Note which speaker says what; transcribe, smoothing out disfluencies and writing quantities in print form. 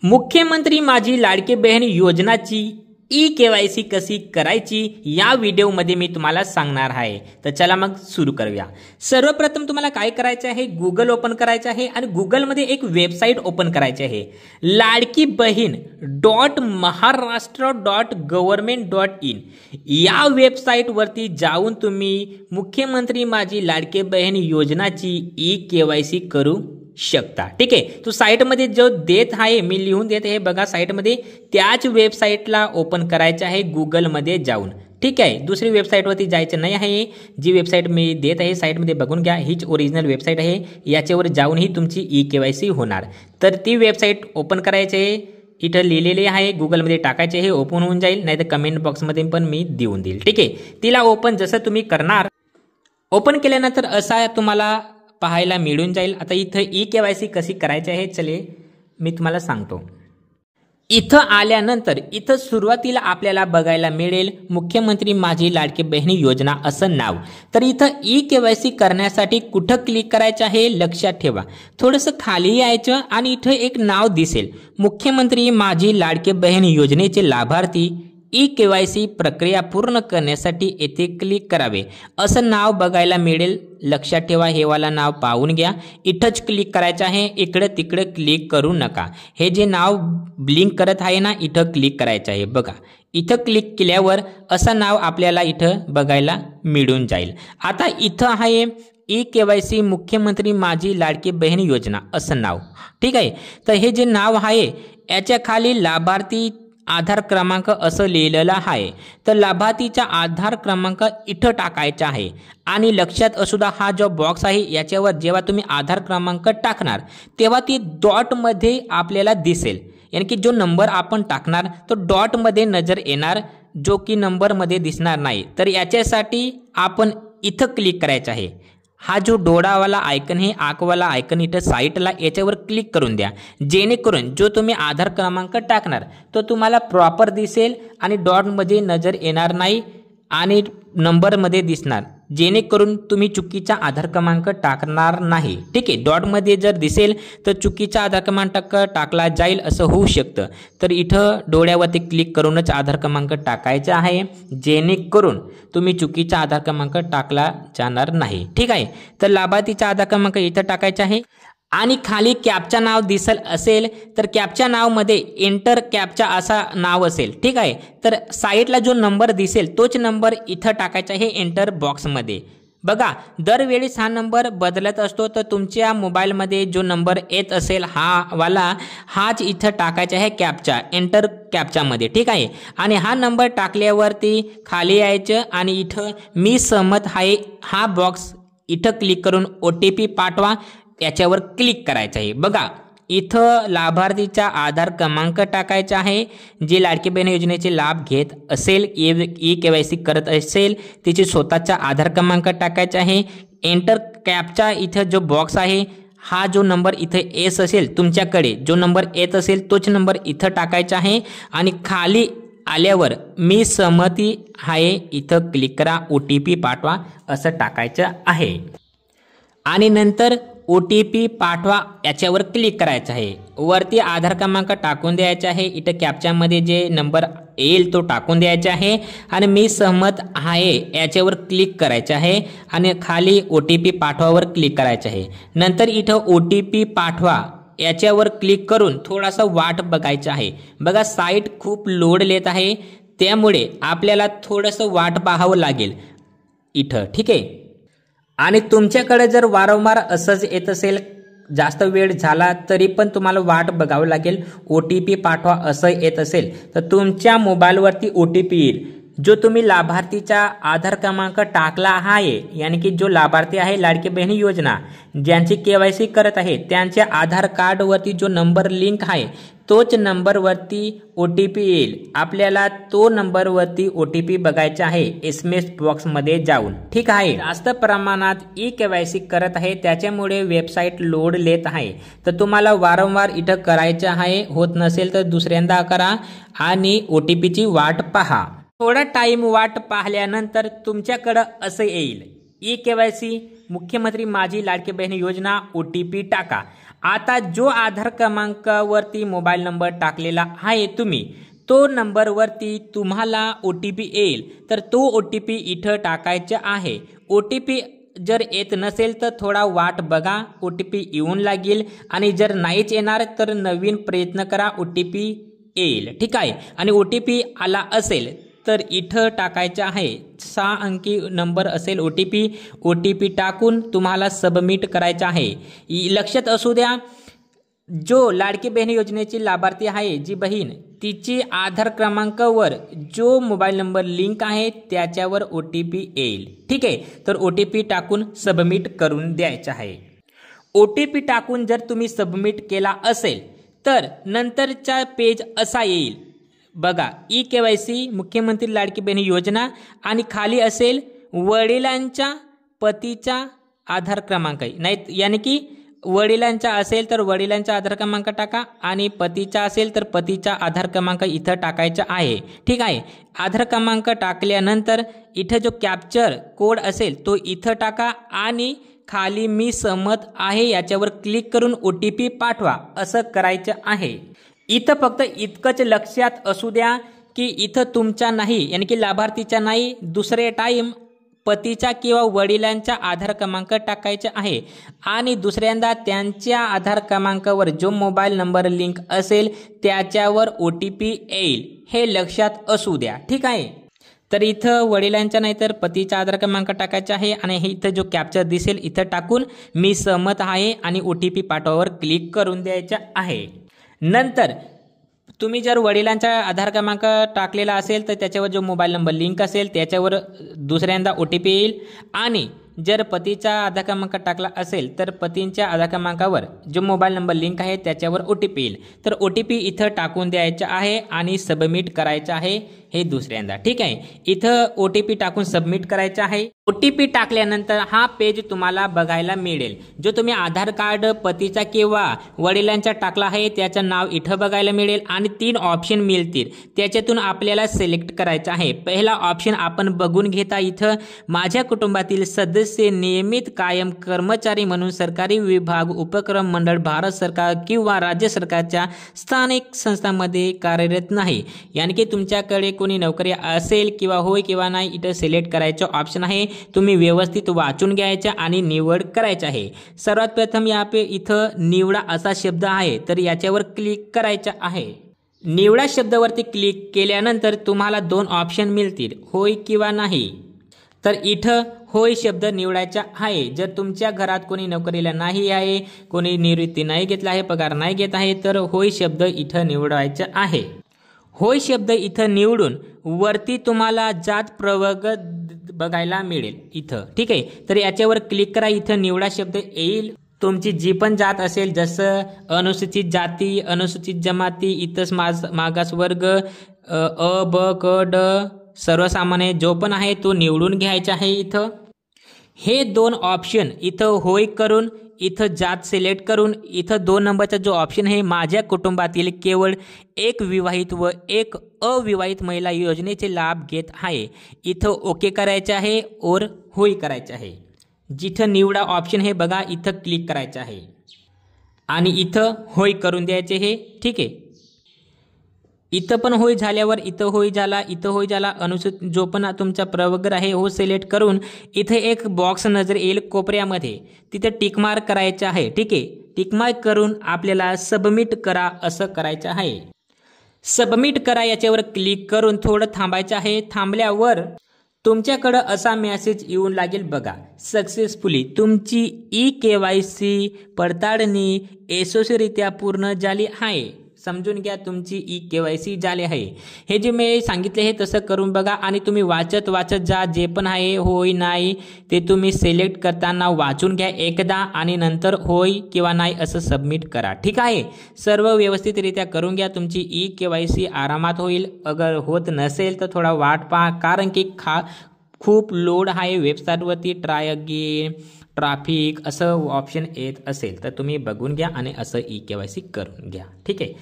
Speaker 1: मुख्यमंत्री माझी लाडकी बहीण योजनाची ई-केवायसी कशी करायची या व्हिडिओमध्ये मी तुम्हाला सांगणार आहे। तर चला मग सुरू करूया। सर्वप्रथम तुम्हाला काय करायचे आहे, गुगल ओपन करायचे आहे आणि गुगलमध्ये एक वेबसाईट ओपन करायची आहे, ladkibaheen.maharashtra.government.in। या वेबसाईटवरती जाऊन तुम्ही मुख्यमंत्री माझी लाडकी बहीण योजनाची ई-केवायसी करू शकता। ठीक आहे, तो साइटमध्ये जो देत आहे मी लिहून देत आहे बघा, साइटमध्ये त्याच वेबसाईटला ओपन करायचं आहे गुगलमध्ये जाऊन। ठीक आहे, दुसरी वेबसाईटवरती जायचं नाही आहे। जी वेबसाईट मी देत आहे साइटमध्ये बघून घ्या, हीच ओरिजिनल वेबसाईट आहे, याच्यावर जाऊनही तुमची ई-केवायसी होणार। तर ती वेबसाईट ओपन करायची आहे, इथं लिहिलेले आहे, गुगलमध्ये टाकायचे आहे, ओपन होऊन जाईल, नाही तर कमेंट बॉक्समध्ये पण मी देऊन देईल। ठीक आहे, तिला ओपन जसं तुम्ही करणार, ओपन केल्यानंतर असा तुम्हाला पाहायला मिळून जाईल। आता इथं ई-केवायसी कशी करायची आहे चले मी तुम्हाला सांगतो। इथं आल्यानंतर इथं सुरुवातीला आपल्याला बघायला मिळेल मुख्यमंत्री माझी लाडकी बहीण योजना असं नाव। तर इथं ई-केवायसी करण्यासाठी कुठं क्लिक करायचं आहे लक्षात ठेवा। थोडंसं खाली यायचं आणि इथं एक नाव दिसेल, मुख्यमंत्री माझी लाडकी बहीण योजनेचे लाभार्थी ई-केवायसी प्रक्रिया पूर्ण करण्यासाठी येथे क्लिक करावे असं नाव बघायला मिळेल। लक्षात ठेवा, हे वाला नाव पाहून घ्या, इथंच क्लिक करायचं आहे, इकडे तिकडे क्लिक करू नका। हे जे नाव ब्लिंक करत आहे ना, इथं क्लिक करायचं आहे बघा। इथं क्लिक केल्यावर असं नाव आपल्याला इथं बघायला मिळून जाईल। आता इथं आहे ई-केवायसी मुख्यमंत्री माझी लाडकी बहीण योजना असं नाव। ठीक आहे, तर हे जे नाव आहे याच्या खाली लाभार्थी आधार क्रमांक असं लिहिलेलं आहे। तर लाभार्थीचा आधार क्रमांक इथं टाकायचा आहे आणि लक्षात असू द्या, हा जो बॉक्स आहे याच्यावर जेव्हा तुम्ही आधार क्रमांक टाकणार तेव्हा ती डॉटमध्ये आपल्याला दिसेल, यानी की जो नंबर आपण टाकणार तो डॉटमध्ये नजर येणार, जो की नंबरमध्ये दिसणार नाही। तर याच्यासाठी आपण इथं क्लिक करायचं आहे, हा जो डोळावाला आयकन आहे, आंखवाला आयकन इथं साईटला, याच्यावर क्लिक करून द्या, जेणेकरून जो तुम्ही आधार क्रमांक टाकणार तो तुम्हाला प्रॉपर दिसेल आणि डॉटमध्ये नजर येणार नाही आणि नंबरमध्ये दिसणार, जेणेकरून तुम्ही चुकीचा आधार क्रमांक टाकणार नाही। ठीक आहे, डॉटमध्ये जर दिसेल तर चुकीचा आधार क्रमांक टाकला जाईल असं होऊ शकतं। तर इथं डोळ्यावरती क्लिक करूनच आधार क्रमांक टाकायचा आहे, जेणेकरून तुम्ही चुकीचा आधार क्रमांक टाकला जाणार नाही। ठीक आहे, तर लाभार्थीचा आधार क्रमांक इथं टाकायचा आहे आणि खाली कॅपचा नाव दिसल असेल तर कॅपच्या नावमध्ये एंटर कॅपचा असा नाव असेल। ठीक आहे, तर साईडला जो नंबर दिसेल तोच नंबर इथं टाकायचा आहे एंटर बॉक्समध्ये। बघा, दरवेळेस हा नंबर बदलत असतो, तर तुमच्या मोबाईलमध्ये जो नंबर येत असेल हाच इथं टाकायचा आहे कॅपचा, एंटर कॅपच्यामध्ये। ठीक आहे, आणि हा नंबर टाकल्यावरती खाली यायचं आणि इथं मी सहमत आहे हा बॉक्स इथं क्लिक करून OTP पाठवा याच्यावर क्लिक करायचं आहे। बघा, इथं लाभार्थीचा आधार क्रमांक टाकायचा आहे, जे लाडकी बहीण योजनेचे लाभ घेत असेल, ई-केवायसी करत असेल, तिचे स्वतःचा आधार क्रमांक टाकायचा आहे। एंटर कॅपचा इथं जो बॉक्स आहे, हा जो नंबर इथं येत असेल तुमच्याकडे, जो नंबर येत असेल तोच नंबर इथं टाकायचा आहे आणि खाली आल्यावर मी सहमती आहे इथं क्लिक करा, OTP पाठवा असं टाकायचं आहे आणि नंतर OTP पाठवा याच्यावर क्लिक करायचं आहे। वरती आधार क्रमांक टाकून द्यायचा आहे, इथं कॅप्चामध्ये जे नंबर येईल तो टाकून द्यायचा आहे आणि मी सहमत आहे याच्यावर क्लिक करायचं आहे आणि खाली OTP पाठवावर क्लिक करायचं आहे। नंतर इथं OTP पाठवा याच्यावर क्लिक करून थोडासा वाट बघायचं आहे। बघा, साईट खूप लोड लेत आहे, त्यामुळे आपल्याला थोडंसं वाट पाहावं लागेल इथं। ठीक आहे, आणि तुमच्याकडे जर वारंवार असंच येत असेल, जास्त वेळ झाला तरी पण तुम्हाला वाट बघावं लागेल, OTP पाठवा असं येत असेल तर तुमच्या मोबाईलवरती OTP येईल, जो तुम्ही लाभार्थीचा आधार क्रमांक टाकला आहे, यानी की जो लाभार्थी आहे लाडकी बहीण योजना ज्यांची KYC करत आहे त्यांच्या आधार कार्डवरती जो नंबर लिंक आहे तोच नंबरवरती OTP येईल। आपल्याला तो नंबरवरती OTP बघायचा आहे SMS बॉक्समध्ये जाऊन। ठीक आहे, जास्त प्रमाणात ई-केवायसी करत आहे त्याच्यामुळे वेबसाईट लोड लेत आहे, तर तुम्हाला वारंवार इथं करायचं आहे, होत नसेल तर दुसऱ्यांदा करा आणि OTPची वाट पहा। थोडा टाइम वाट पाहिल्यानंतर तुमच्याकडं असं येईल, ई-केवायसी मुख्यमंत्री माझी लाडकी बहीण योजना OTP टाका आता जो आधार क्रमांकावरती मोबाईल नंबर टाकलेला आहे तुम्ही, तो नंबरवरती तुम्हाला OTP येईल, तर तो OTP इथं टाकायचा आहे. OTP जर येत नसेल तर थोडा वाट बघा, OTP येऊन लागेल. आणि जर नाहीच येणार तर नवीन प्रयत्न करा, OTP येईल. ठीक आहे. आणि OTP आला असेल तर इथं टाकायचं आहे, 6 अंकी नंबर असेल OTP टाकून तुम्हाला सबमिट करायचं आहे. लक्षात असू द्या, जो लाडकी बहीण योजनेची लाभार्थी आहे जी बहीण, तिची आधार क्रमांकावर जो मोबाईल नंबर लिंक आहे त्याच्यावर OTP येईल. ठीक आहे. तर OTP टाकून सबमिट करून द्यायचं आहे. OTP टाकून जर तुम्ही सबमिट केला असेल तर नंतरचा पेज असा येईल बघा, KYC मुख्यमंत्री लाडकी बहीण योजना, आणि खाली असेल वडिलांच्या पतीचा आधार क्रमांक, नाही यानी की वडिलांचा असेल तर वडिलांचा आधार क्रमांक टाका, आणि पतीचा असेल तर पतीचा आधार क्रमांक इथं टाकायचा आहे. ठीक आहे. आधार क्रमांक टाकल्यानंतर इथं जो कॅप्चर कोड असेल तो इथं टाका, आणि खाली मी सहमत आहे याच्यावर क्लिक करून OTP पाठवा, असं करायचं आहे. इथं फक्त इतकंच लक्षात असू द्या की इथं तुमचा नाही, यानी की लाभार्थीचा नाही, दुसरे टाईम पतीचा किंवा वडिलांचा आधार क्रमांक टाकायचा आहे. आणि दुसऱ्यांदा त्यांच्या आधार क्रमांकावर जो मोबाईल नंबर लिंक असेल त्याच्यावर OTP येईल, हे लक्षात असू द्या. ठीक आहे. तर इथं वडिलांचा नाही तर पतीचा आधार क्रमांक टाकायचा आहे, आणि हे इथं जो कॅप्चर दिसेल इथं टाकून मी सहमत आहे आणि OTP पाठवावर क्लिक करून द्यायचा आहे. नंतर तुम्ही जर वडिलांचा आधार क्रमांक टाकलेला असेल तर त्याच्यावर जो मोबाईल नंबर लिंक असेल त्याच्यावर दुसऱ्यांदा OTP येईल, आणि जर पतीचा आधार क्रमांक टाकला असेल तर पतींच्या आधार क्रमांकावर जो मोबाईल नंबर लिंक आहे त्याच्यावर OTP येईल. तर OTP इथं टाकून द्यायचा आहे आणि सबमिट करायचं आहे, हे दुसऱ्यांदा. ठीक आहे. इथं OTP टाकून सबमिट करायचं आहे. OTP टाकल्यानंतर हा पेज तुम्हाला बघायला मिळेल. जो तुम्ही आधार कार्ड पतीचा किंवा वडिलांचा टाकला आहे त्याचं नाव इथं बघायला मिळेल, आणि 3 ऑप्शन मिळतील, त्याच्यातून आपल्याला सिलेक्ट करायचं आहे. पहिला ऑप्शन आपण बघून घेता. इथं माझ्या कुटुंबातील सदस्य नियमित कायम कर्मचारी म्हणून सरकारी विभाग, उपक्रम मंडळ, भारत सरकार किंवा राज्य सरकारच्या स्थानिक संस्थांमध्ये कार्यरत नाही, यानी की तुमच्याकडे कोणी नोकरी असेल किंवा होय किंवा नाही, इथं सिलेक्ट करायचं ऑप्शन आहे. तुम्ही व्यवस्थित वाचून घ्यायचं आणि निवड करायचं आहे. सर्वात प्रथम इथं निवडा असा शब्द आहे, तर याच्यावर क्लिक करायचं आहे. निवडा शब्दावरती क्लिक केल्यानंतर तुम्हाला 2 ऑप्शन मिळतील, होय किंवा नाही. तर इथं होय शब्द निवडायचा आहे. जर तुमच्या घरात कोणी नोकरीला नाही आहे, कोणी निवृत्ती नाही घेतला आहे, पगार नाही घेत आहे, तर होय शब्द इथं निवडायचा आहे. होय शब्द इथं निवडून वरती तुम्हाला जात प्रवर्ग बघायला मिळेल इथं. ठीक आहे. तर याच्यावर क्लिक करा. इथं निवडा शब्द येईल. तुमची जी पण जात असेल, जसं अनुसूचित जाती, अनुसूचित जमाती, इतर मागास वर्ग, अ, ब, क, ड, सर्वसामान्य जो पण आहे तो निवडून घ्यायचा आहे. इथं हे 2 ऑप्शन इथं होय करून इथं जात सिलेक्ट करून इथं 2 नंबरचा जो ऑप्शन आहे, माझ्या कुटुंबातील केवळ एक विवाहित व एक अविवाहित महिला योजनेचे लाभ घेत आहे, इथं ओके करायचं आहे और होय करायचं आहे. जिथं निवडा ऑप्शन हे बघा, इथं क्लिक करायचं आहे आणि इथं होय करून द्यायचे हे. ठीक आहे. इथं पण होय झाल्यावर इथं होय झाला, इथं होय झाला. अनुसूचित जो पण तुमचा प्रवर्ग आहे हो सिलेक्ट करून इथे एक बॉक्स नजर येईल कोपऱ्यामध्ये, तिथे टिकमार्क करायचं आहे. ठीक आहे. टिकमार्क करून आपल्याला सबमिट करा असं करायचं आहे. सबमिट करा याच्यावर क्लिक करून थोडं थांबायचं आहे. थांबल्यावर तुमच्याकडं असा मेसेज येऊन लागेल बघा, सक्सेसफुली तुमची KYC पडताळणी यशस्वीरित्या पूर्ण झाली आहे. समजून घ्या, तुमची KYC झाली आहे. हे जे मी सांगितले हे तसं करून बघा आणि तुम्ही वाचत जा. जे पण आहे होय नाही ते तुम्ही सिलेक्ट करताना वाचून घ्या एकदा आणि नंतर होय किंवा नाही असं सबमिट करा. ठीक आहे. सर्व व्यवस्थितरित्या करून घ्या. तुमची KYC आरामात होईल. अगर होत नसेल तर थोडा वाट पहा, कारण की खूप लोड आहे वेबसाईटवरती. ट्राय अगेन, ट्रॅफिक असं ऑप्शन येत असेल तर तुम्ही बघून घ्या आणि असं KYC करून घ्या. ठीक आहे.